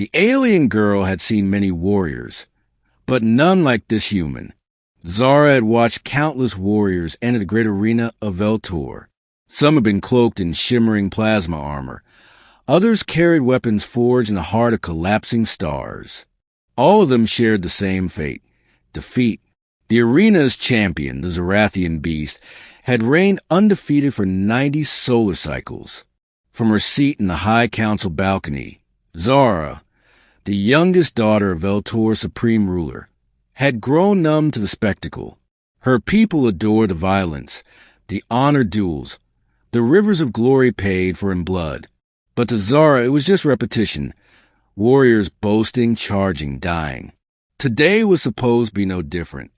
The alien girl had seen many warriors, but none like this human. Zara had watched countless warriors enter the great arena of Velour. Some had been cloaked in shimmering plasma armor. Others carried weapons forged in the heart of collapsing stars. All of them shared the same fate: defeat. The arena's champion, the Zarathian beast, had reigned undefeated for 90 solar cycles. From her seat in the High Council balcony, Zara, the youngest daughter of Velour's supreme ruler, had grown numb to the spectacle. Her people adored the violence, the honor duels, the rivers of glory paid for in blood. But to Zara it was just repetition, warriors boasting, charging, dying. Today was supposed to be no different.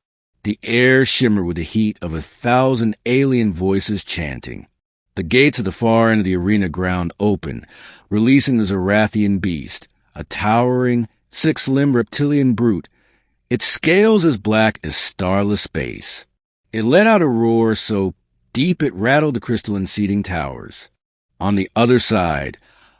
The air shimmered with the heat of 1,000 alien voices chanting. The gates of the far end of the arena ground opened, releasing the Zarathian beast, a towering, 6-limbed reptilian brute, its scales as black as starless space. It let out a roar so deep it rattled the crystalline seating towers. On the other side,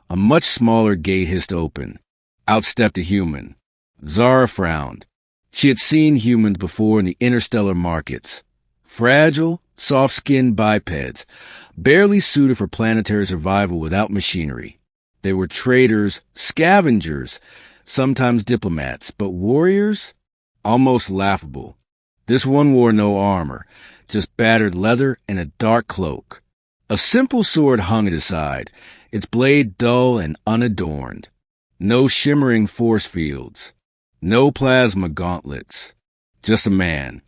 a much smaller gate hissed open. Out stepped a human. Zara frowned. She had seen humans before in the interstellar markets. Fragile, soft-skinned bipeds, barely suited for planetary survival without machinery. They were traders, scavengers, sometimes diplomats, but warriors? Almost laughable. This one wore no armor, just battered leather and a dark cloak. A simple sword hung at his side, its blade dull and unadorned. No shimmering force fields. No plasma gauntlets. Just a man.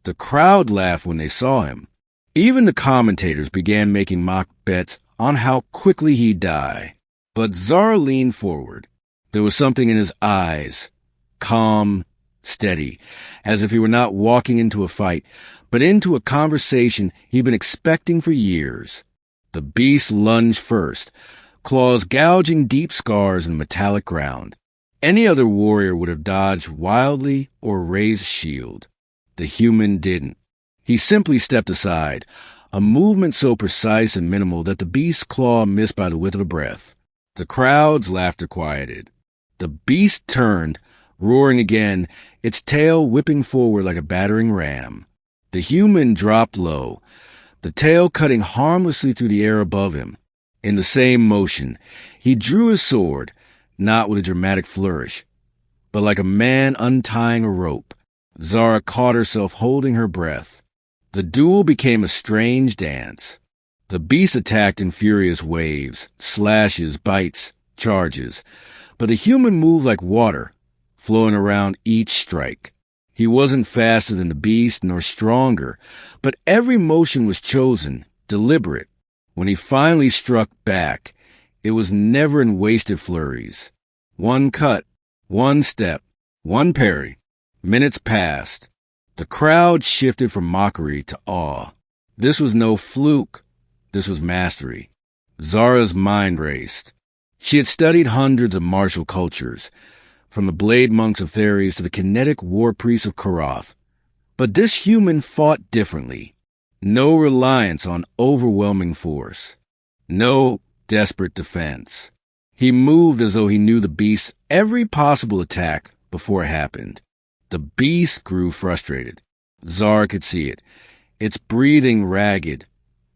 The crowd laughed when they saw him. Even the commentators began making mock bets on how quickly he'd die. But Zara leaned forward. There was something in his eyes, calm, steady, as if he were not walking into a fight, but into a conversation he'd been expecting for years. The beast lunged first, claws gouging deep scars in the metallic ground. Any other warrior would have dodged wildly or raised a shield. The human didn't. He simply stepped aside, a movement so precise and minimal that the beast's claw missed by the width of a breath. The crowd's laughter quieted. The beast turned, roaring again, its tail whipping forward like a battering ram. The human dropped low, the tail cutting harmlessly through the air above him. In the same motion, he drew his sword, not with a dramatic flourish, but like a man untying a rope. Zara caught herself holding her breath. The duel became a strange dance. The beast attacked in furious waves, slashes, bites, charges, but the human moved like water, flowing around each strike. He wasn't faster than the beast, nor stronger, but every motion was chosen, deliberate. When he finally struck back, it was never in wasted flurries. One cut, one step, one parry. Minutes passed. The crowd shifted from mockery to awe. This was no fluke. This was mastery. Zara's mind raced. She had studied hundreds of martial cultures, from the blade monks of Theres to the kinetic war priests of Karath. But this human fought differently. No reliance on overwhelming force. No desperate defense. He moved as though he knew the beast's every possible attack before it happened. The beast grew frustrated. Zara could see it. Its breathing ragged.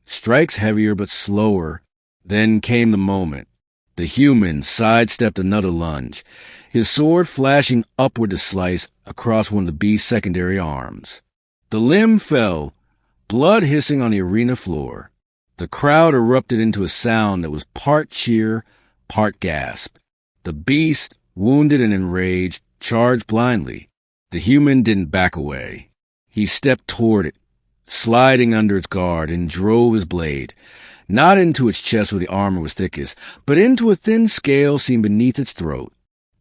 Strikes heavier but slower. Then came the moment. The human sidestepped another lunge, his sword flashing upward to slice across one of the beast's secondary arms. The limb fell, blood hissing on the arena floor. The crowd erupted into a sound that was part cheer, part gasp. The beast, wounded and enraged, charged blindly. The human didn't back away. He stepped toward it, sliding under its guard, and drove his blade, not into its chest where the armor was thickest, but into a thin scale seen beneath its throat.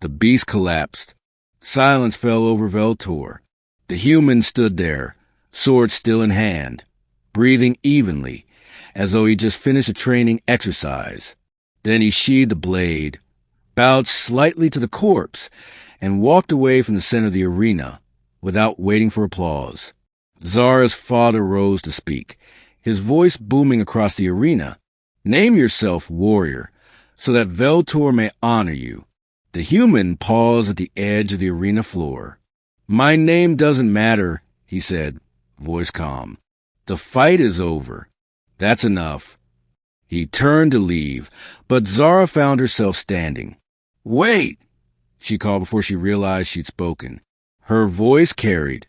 The beast collapsed. Silence fell over Velour. The human stood there, sword still in hand, breathing evenly, as though he just finished a training exercise. Then he sheathed the blade, bowed slightly to the corpse, and walked away from the center of the arena without waiting for applause. Zara's father rose to speak, his voice booming across the arena. "Name yourself, warrior, so that Velour may honor you." The human paused at the edge of the arena floor. "My name doesn't matter," he said, voice calm. "The fight is over. That's enough." He turned to leave, but Zara found herself standing. "Wait!" she called before she realized she'd spoken. Her voice carried,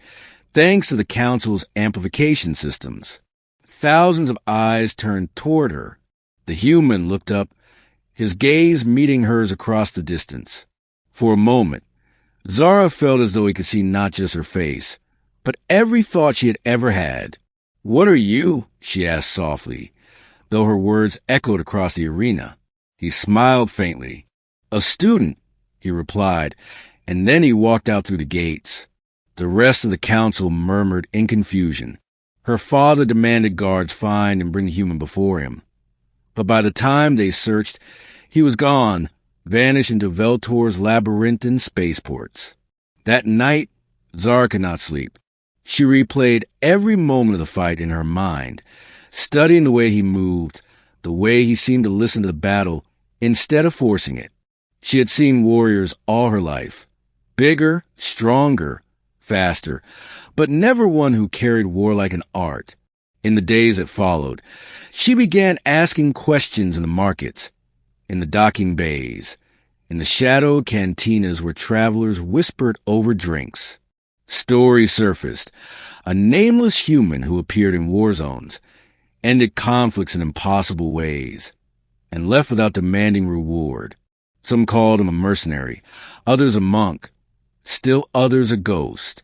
thanks to the council's amplification systems. Thousands of eyes turned toward her. The human looked up, his gaze meeting hers across the distance. For a moment, Zara felt as though he could see not just her face, but every thought she had ever had. "What are you?" she asked softly, though her words echoed across the arena. He smiled faintly. "A student," he replied, and then he walked out through the gates. The rest of the council murmured in confusion. Her father demanded guards find and bring the human before him. But by the time they searched, he was gone, vanished into Velour's labyrinthine spaceports. That night, Zara could not sleep. She replayed every moment of the fight in her mind, studying the way he moved, the way he seemed to listen to the battle instead of forcing it. She had seen warriors all her life, bigger, stronger, faster, but never one who carried war like an art. In the days that followed, she began asking questions in the markets, in the docking bays, in the shadowed cantinas where travelers whispered over drinks. Stories surfaced. A nameless human who appeared in war zones, ended conflicts in impossible ways, and left without demanding reward. Some called him a mercenary, others a monk, still others a ghost.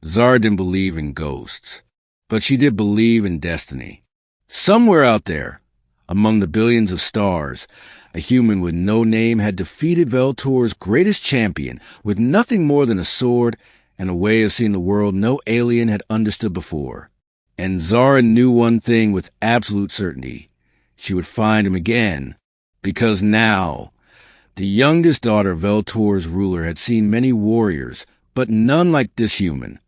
Zara didn't believe in ghosts, but she did believe in destiny. Somewhere out there, among the billions of stars, a human with no name had defeated Velour's greatest champion with nothing more than a sword and a way of seeing the world no alien had understood before. And Zara knew one thing with absolute certainty. She would find him again, because now, the youngest daughter of Velour's ruler had seen many warriors, but none like this human.